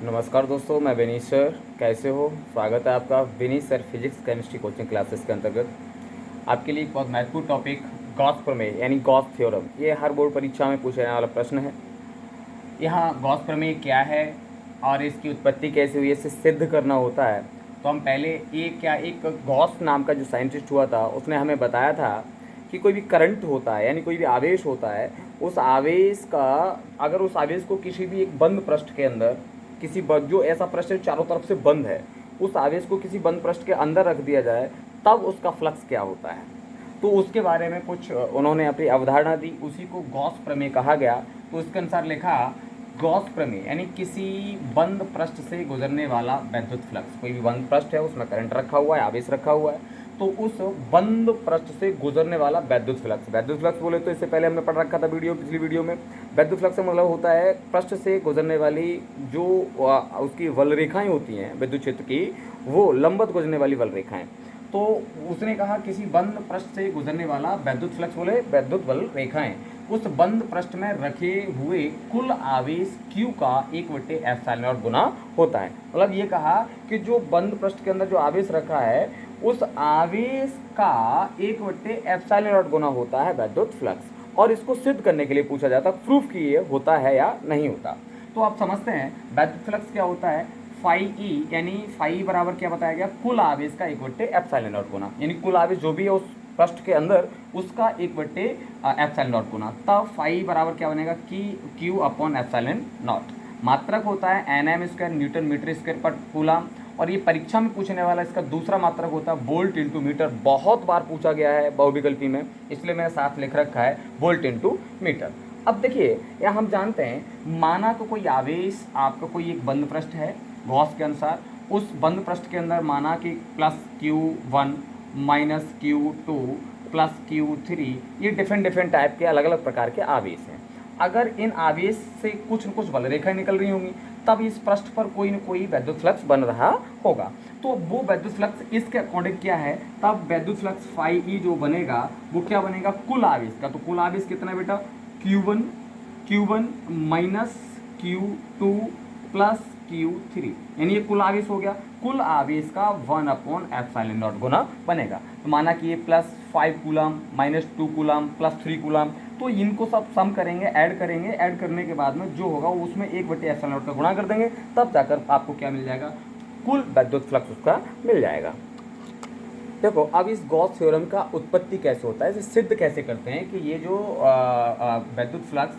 नमस्कार दोस्तों, मैं विनीत सर। कैसे हो? स्वागत है आपका Vineet sir physics chemistry coaching classes के अंतर्गत। आपके लिए एक बहुत महत्वपूर्ण टॉपिक गॉस प्रमेय यानी गॉस थ्योरम, ये हर बोर्ड परीक्षा में पूछे जाने वाला प्रश्न है। यहाँ गॉस प्रमेय क्या है और इसकी उत्पत्ति कैसे हुई, इसे सिद्ध करना होता है। तो हम पहले एक गॉस नाम का जो साइंटिस्ट हुआ था उसने हमें बताया था कि कोई भी करंट होता है यानी कोई भी आवेश होता है, उस आवेश का अगर उस आवेश को किसी भी एक बंद पृष्ठ के अंदर जो ऐसा पृष्ठ चारों तरफ से बंद है, उस आवेश को किसी बंद पृष्ठ के अंदर रख दिया जाए तब उसका फ्लक्स क्या होता है। तो उसके बारे में कुछ उन्होंने अपनी अवधारणा दी, उसी को गॉस प्रमेय कहा गया। तो इसके अनुसार लिखा गॉस प्रमेय यानी किसी बंद पृष्ठ से गुजरने वाला वैद्युत फ्लक्स। कोई भी बंद पृष्ठ है, उसमें करंट रखा हुआ है, आवेश रखा हुआ है, तो उस बंद पृष्ठ से गुजरने वाला वैद्युत फ्लक्स। वैद्युत फ्लक्स बोले तो इससे पहले हमने पढ़ रखा था पिछली वीडियो में। वैद्युत फ्लक्स का मतलब होता है पृष्ठ से गुजरने वाली जो उसकी वल रेखाएं होती हैं विद्युत क्षेत्र की, वो लंबवत गुजरने वाली वल रेखाएं। तो उसने कहा किसी बंद पृष्ठ से गुजरने वाला वैद्युत फ्लक्स बोले वैद्युत वल रेखाएं उस बंद पृष्ठ में रखे हुए कुल आवेश Q का 1/ε0 गुना होता है। मतलब ये कहा कि जो बंद पृष्ठ के अंदर जो आवेश रखा है उस आवेश का 1/ε0 गुना होता है वैद्युत फ्लक्स। और इसको सिद्ध करने के लिए पूछा जाता है प्रूफ कि ये होता है या नहीं होता। तो आप समझते हैं वैद्युत फ्लक्स क्या होता है। फाई ई यानी फाई बराबर क्या बताया गया, कुल आवेश का 1/ε0 गुना, यानी कुल आवेश जो भी है उस पृष्ठ के अंदर उसका 1/ε0 गुना। तब फाई बराबर क्या बनेगा कि Q/ε0। मात्रक होता है Nm² न्यूटन मीटर स्क्वायर पर कूलम। और ये परीक्षा में पूछने वाला इसका दूसरा मात्रक होता है वोल्ट इंटू मीटर। बहुत बार पूछा गया है बहुविकल्पी में, इसलिए मैंने साथ लिख रखा है वोल्ट इंटू मीटर। अब देखिए यहाँ हम जानते हैं, माना तो कोई आवेश आपका कोई एक बंद पृष्ठ है गॉस के अनुसार, उस बंद पृष्ठ के अंदर माना कि +Q1 -Q2 +Q3, ये डिफरेंट टाइप के अलग अलग प्रकार के आवेश हैं। अगर इन आवेश से कुछ न कुछ बल रेखाएं निकल रही होंगी तब इस पृष्ठ पर कोई न कोई वैद्युत फ्लक्स बन रहा होगा। तो वो वैद्युत फ्लक्स इसके अकॉर्डिंग क्या है, तब वैद्युत फ्लक्स फाई ई जो बनेगा वो क्या बनेगा कुल आवेश का। तो कुल आवेश कितना बेटा, Q1 -Q2 +Q3, यानी ये कुल आवेश हो गया। कुल आवेश का 1/ε0 गुना बनेगा। तो माना कि ये +5 कूलम -2 कूलम +3 कूलम, तो इनको सब सम करेंगे, ऐड करने के बाद में जो होगा वो उसमें 1/ε0 का गुणा कर देंगे, तब जाकर आपको क्या मिल जाएगा, कुल वैद्युत फ्लक्स उसका मिल जाएगा। देखो अब इस गॉस थ्योरम का उत्पत्ति कैसे होता है, इसे सिद्ध कैसे करते हैं कि ये जो वैद्युत फ्लक्स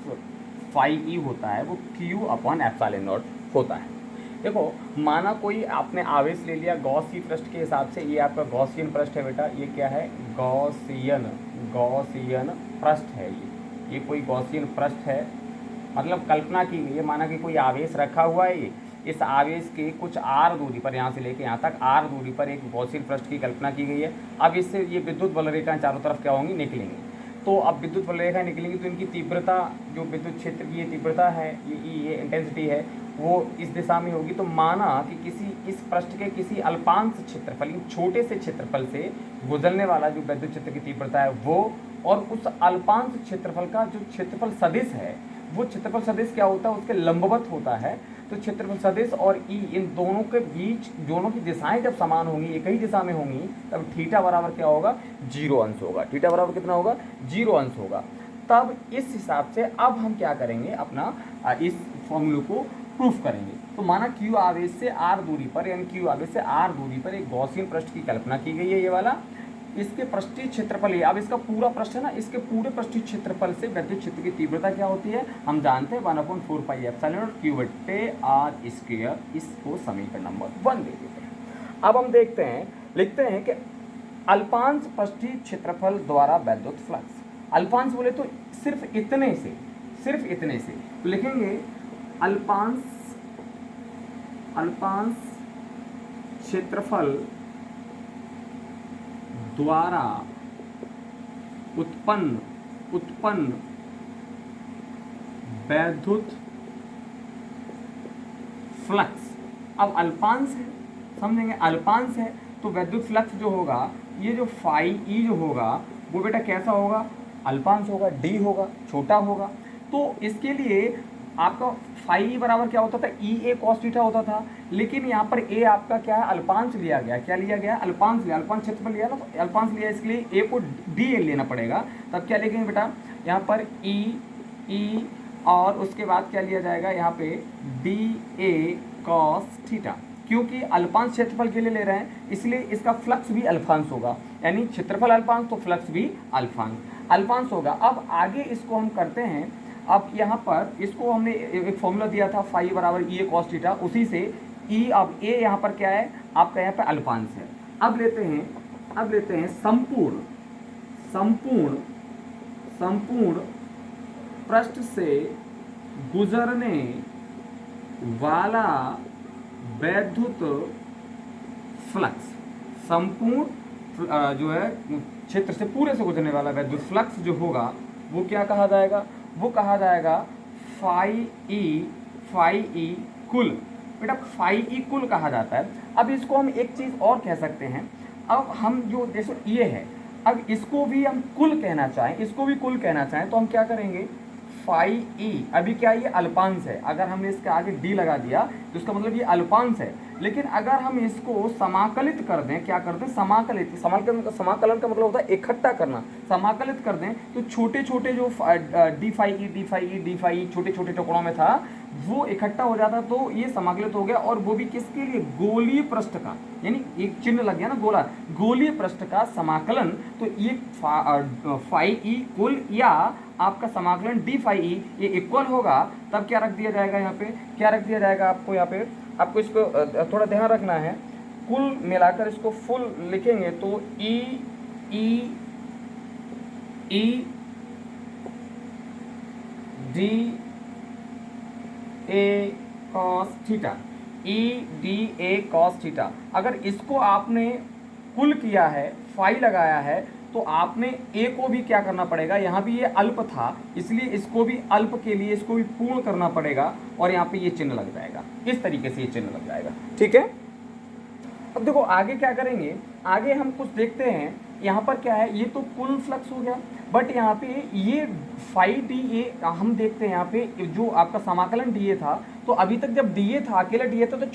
फाई ई होता है वो Q/ε0 होता है। देखो माना कोई आपने आवेश ले लिया गॉसी पृष्ठ के हिसाब से, ये आपका गॉसियन पृष्ठ है बेटा, ये क्या है गॉसियन पृष्ठ है। ये कोई गॉसियन पृष्ठ है, मतलब कल्पना की गई है, माना कि कोई आवेश रखा हुआ है। ये इस आवेश के कुछ r दूरी पर, यहाँ से लेके यहाँ तक r दूरी पर एक गॉसियन पृष्ठ की कल्पना की गई है। अब इससे ये विद्युत बल रेखाएं चारों तरफ क्या होंगी, निकलेंगी। तो अब विद्युत बल रेखाएं निकलेंगी तो इनकी तीव्रता, जो विद्युत क्षेत्र की ये तीव्रता है, ये इंटेंसिटी है, वो इस दिशा में होगी। तो माना कि इस पृष्ठ के किसी अल्पांश क्षेत्रफल, छोटे से क्षेत्रफल से गुजरने वाला जो विद्युत क्षेत्र की तीव्रता है वो, और उस अल्पांश क्षेत्रफल का जो क्षेत्रफल सदिश है, वो क्षेत्रफल सदिश क्या होता है, उसके लंबवत होता है। तो क्षेत्रफल सदिश और ई, इन दोनों के बीच दोनों की दिशाएं जब समान होंगी, एक ही दिशा में होंगी, तब थीटा बराबर क्या होगा, 0 अंश होगा। थीटा बराबर कितना होगा, 0 अंश होगा। तब इस हिसाब से अब हम क्या करेंगे, अपना इस फॉर्मूले को प्रूफ करेंगे। तो माना Q आवेश से r दूरी पर, यानी Q आवेश से r दूरी पर एक गॉसियन पृष्ठ की कल्पना की गई है, ये वाला। इसके पृष्ठीय क्षेत्रफल, ये अब इसका पूरा पृष्ठ है ना, इसके पूरे पृष्ठीय क्षेत्रफल से विद्युत क्षेत्र की तीव्रता क्या होती है, हम जानते हैं 1/4πε Q/r²। इसको समीकरण नंबर 1 दे देते हैं। अब हम देखते हैं, लिखते हैं कि अल्पांश पृष्ठीय क्षेत्रफल द्वारा वैद्युत फ्लक्स। अल्पांश बोले तो सिर्फ इतने से तो लिखेंगे अल्पांश क्षेत्रफल द्वारा उत्पन्न वैद्युत फ्लक्स। अब अल्पांश है, समझेंगे, अल्पांश है तो वैद्युत फ्लक्स जो होगा, ये जो फाई ई जो होगा वो बेटा कैसा होगा, अल्पांश होगा, डी होगा, छोटा होगा। तो इसके लिए आपका फाई बराबर क्या होता था, ई ए कॉस थीटा होता था, लेकिन यहाँ पर ए आपका क्या है, अल्पांश लिया गया। क्या लिया गया, अल्पांश लिया, अल्पांश क्षेत्रफल लिया ना, तो अल्पांश लिया, इसलिए ए को डी ए लेना पड़ेगा। तब क्या लिखेंगे बेटा, यहाँ पर ई और उसके बाद क्या लिया जाएगा, यहाँ पे डी ए कॉस थीटा, क्योंकि अल्पांश क्षेत्रफल के लिए ले रहे हैं इसलिए इसका फ्लक्स भी अल्फांश होगा, यानी क्षेत्रफल अल्पांश तो फ्लक्स भी अल्फांश होगा। अब आगे इसको हम करते हैं। अब यहाँ पर इसको हमने एक फॉर्मूला दिया था, फाई बराबर ई ए कॉस थीटा, उसी से ई, अब ए यहाँ पर क्या है आपका, यहाँ पर अल्पांश है। अब लेते हैं संपूर्ण पृष्ठ से गुजरने वाला वैद्युत फ्लक्स, संपूर्ण जो है क्षेत्र से पूरे से गुजरने वाला वैद्युत फ्लक्स जो होगा वो क्या कहा जाएगा, वो कहा जाएगा फाई ई कुल। बेटा फाई ई कुल कहा जाता है। अब इसको हम एक चीज़ और कह सकते हैं, अब हम जो देखो ये है, अब इसको भी हम कुल कहना चाहें, इसको भी कुल कहना चाहें तो हम क्या करेंगे, फाई ई, अभी क्या ये अल्पांश है, अगर हमने इसके आगे डी लगा दिया तो इसका मतलब ये अल्पांश है। लेकिन अगर हम इसको समाकलित कर दें, क्या कर दें, समाकलन का मतलब होता है इकट्ठा करना, समाकलित कर दें तो छोटे छोटे जो डी फाई छोटे छोटे टुकड़ों में था वो इकट्ठा हो जाता, तो ये समाकलित हो गया। और वो भी किसके लिए, गोलीय पृष्ठ का, यानी एक चिन्ह लग गया ना गोला, गोलीय पृष्ठ का समाकलन। तो ये फाई ई कुल या आपका समाकलन डी फाई ई ये इक्वल होगा, तब क्या रख दिया जाएगा, यहाँ पे क्या रख दिया जाएगा आपको, यहाँ पे आपको इसको थोड़ा ध्यान रखना है, कुल मिलाकर इसको फुल लिखेंगे तो E D A cos theta, E D A cos theta. अगर इसको आपने कुल किया है, फाई लगाया है, तो आपने ए को भी क्या करना पड़ेगा, यहाँ भी ये अल्प था इसलिए इसको भी अल्प के लिए इसको भी पूर्ण करना पड़ेगा, और यहाँ पे ये चिन्ह लग जाएगा, इस तरीके से ये चिन्ह लग जाएगा। ठीक है, अब देखो आगे क्या करेंगे, आगे हम कुछ देखते हैं। यहाँ पर क्या है, ये तो कुल फ्लक्स हो गया, बट यहाँ पे ये फाई डी ए हम देखते हैं, यहाँ पे जो आपका समाकलन डी ए था, तो अभी तक जब डी ए था, अकेला डी ए था, तो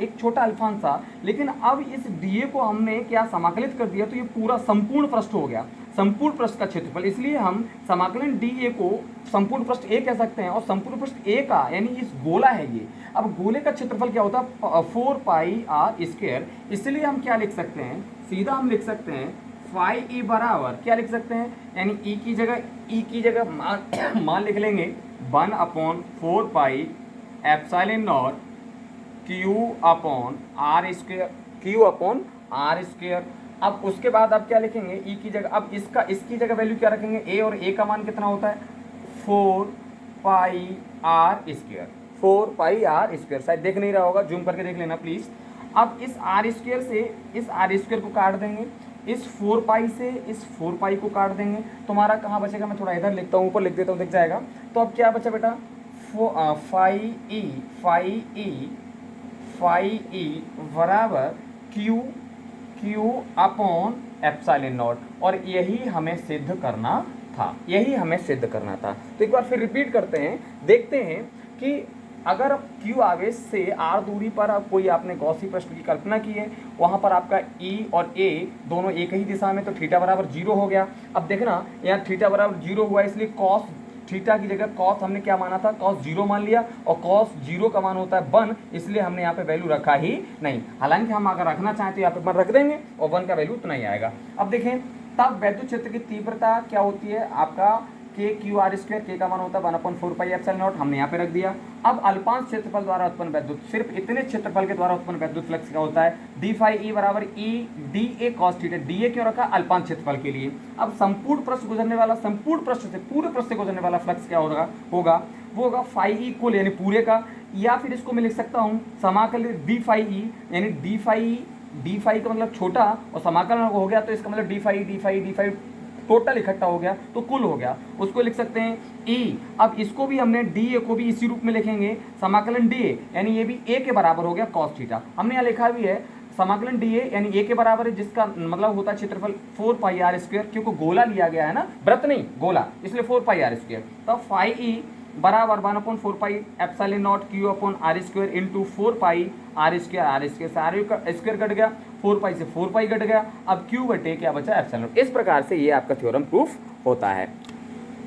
एक छोटा अल्फांश था, लेकिन अब इस डी ए को हमने क्या समाकलित कर दिया, तो ये पूरा संपूर्ण पृष्ठ हो गया, संपूर्ण पृष्ठ का क्षेत्रफल। इसलिए हम समाकलन डी ए को संपूर्ण पृष्ठ ए कह सकते हैं, और संपूर्ण पृष्ठ ए का यानी इस गोला है ये। अब गोले का क्षेत्रफल क्या होता है, 4 पाई आर स्क्वायर। इसलिए हम क्या लिख सकते हैं, सीधा हम लिख सकते हैं फाई ई बराबर क्या लिख सकते हैं, यानी ई की जगह मान लिख लेंगे 1/4 pi epsilon naught Q upon R square. अब उसके बाद आप क्या लिखेंगे, ई की जगह, अब इसकी जगह वैल्यू क्या रखेंगे, ए, और ए का मान कितना होता है 4 पाई आर स्क्वायर। शायद देख नहीं रहा होगा, जूम करके देख लेना प्लीज़। अब इस आर स्क्वायर से इस आर स्क्वायर को काट देंगे, इस 4 पाई से इस 4 पाई को काट देंगे, तुम्हारा कहाँ बचेगा, मैं थोड़ा इधर लिखता हूँ, ऊपर लिख देता हूँ, दिख जाएगा। तो अब क्या बचा बेटा, फाई ई बराबर क्यू अपॉन एप्सिलॉन नॉट, और यही हमें सिद्ध करना था। तो एक बार फिर रिपीट करते हैं, देखते हैं कि अगर क्यू आवेश से आर दूरी पर कोई आपने गॉसी प्रश्न की कल्पना की है, वहाँ पर आपका ई और ए दोनों एक ही दिशा में, तो थीटा बराबर 0 हो गया। अब देखना यहाँ थीटा बराबर 0 हुआ, इसलिए कॉस थीटा की जगह कॉस हमने क्या माना था, कॉस 0 मान लिया, और कॉस 0 का मान होता है 1, इसलिए हमने यहाँ पे वैल्यू रखा ही नहीं। हालांकि हम अगर रखना चाहें तो यहाँ पे 1 रख देंगे और 1 का वैल्यू उतना ही आएगा। अब देखें तब वैद्युत क्षेत्र की तीव्रता क्या होती है, आपका के क्यू आर स्क्वायर, के का मान होता है 1/4 पाई एप्सिलॉन नॉट, हमने यहाँ पे रख दिया। अब अल्पांश क्षेत्रफल द्वारा उत्पन्न वैद्युत, सिर्फ इतने क्षेत्रफल के द्वारा उत्पन्न वैद्युत फ्लक्स क्या होता है, डी फाई ई बराबर E D A cos theta. D A क्यों रखा, अल्पांश क्षेत्रफल के लिए। अब संपूर्ण पृष्ठ गुजरने वाला, संपूर्ण पृष्ठ से पूरे पृष्ठ से गुजरने वाला फ्लक्स क्या होगा, वो होगा फाई ई कुल यानी पूरे का, या फिर इसको मैं लिख सकता हूँ समाकलित डी फाई ई, यानी डी फाई का मतलब छोटा और समाकलन हो गया, तो इसका मतलब डी फाई टोटल इकट्ठा हो गया तो कुल हो गया, उसको लिख सकते हैं ई। अब इसको भी हमने डी ए को भी इसी रूप में लिखेंगे, समाकलन डी ए यानी ये भी ए के बराबर हो गया कॉस थीटा। हमने यहाँ लिखा भी है समाकलन डी ए यानी ए के बराबर है, जिसका मतलब होता है क्षेत्रफल 4 पाई आर स्क्वायर, क्योंकि गोला लिया गया है ना, वृत्त नहीं गोला, इसलिए 4 पाई आर स्क्वायर। तो फाई ई बराबर 1/4 pi epsilon naught Q upon R square into 4 pi R square से स्क्वायर कट गया, 4 पाई से 4 पाई कट गया, अब क्यू बटे क्या बचा एप्सिलॉन नॉट। इस प्रकार से ये आपका थ्योरम प्रूफ होता है।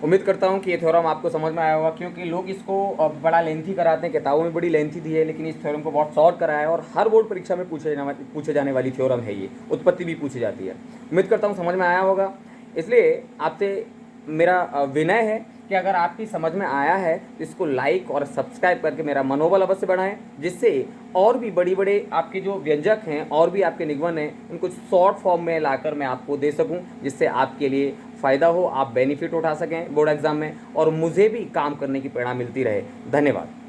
उम्मीद करता हूँ कि ये थ्योरम आपको समझ में आया होगा, क्योंकि लोग इसको बड़ा लेंथी कराते हैं, किताबों में बड़ी लेंथी दी है, लेकिन इस थ्योरम को बहुत शॉर्ट कराया है और हर बोर्ड परीक्षा में पूछे जाने वाली थ्योरम है ये, उत्पत्ति भी पूछी जाती है। उम्मीद करता हूँ समझ में आया होगा। इसलिए आपसे मेरा विनय है कि अगर आपकी समझ में आया है तो इसको लाइक और सब्सक्राइब करके मेरा मनोबल अवश्य बढ़ाएं, जिससे और भी बड़े आपके जो व्यंजक हैं और भी आपके निगमन हैं उनको शॉर्ट फॉर्म में लाकर मैं आपको दे सकूं, जिससे आपके लिए फ़ायदा हो, आप बेनिफिट उठा सकें बोर्ड एग्ज़ाम में और मुझे भी काम करने की प्रेरणा मिलती रहे। धन्यवाद।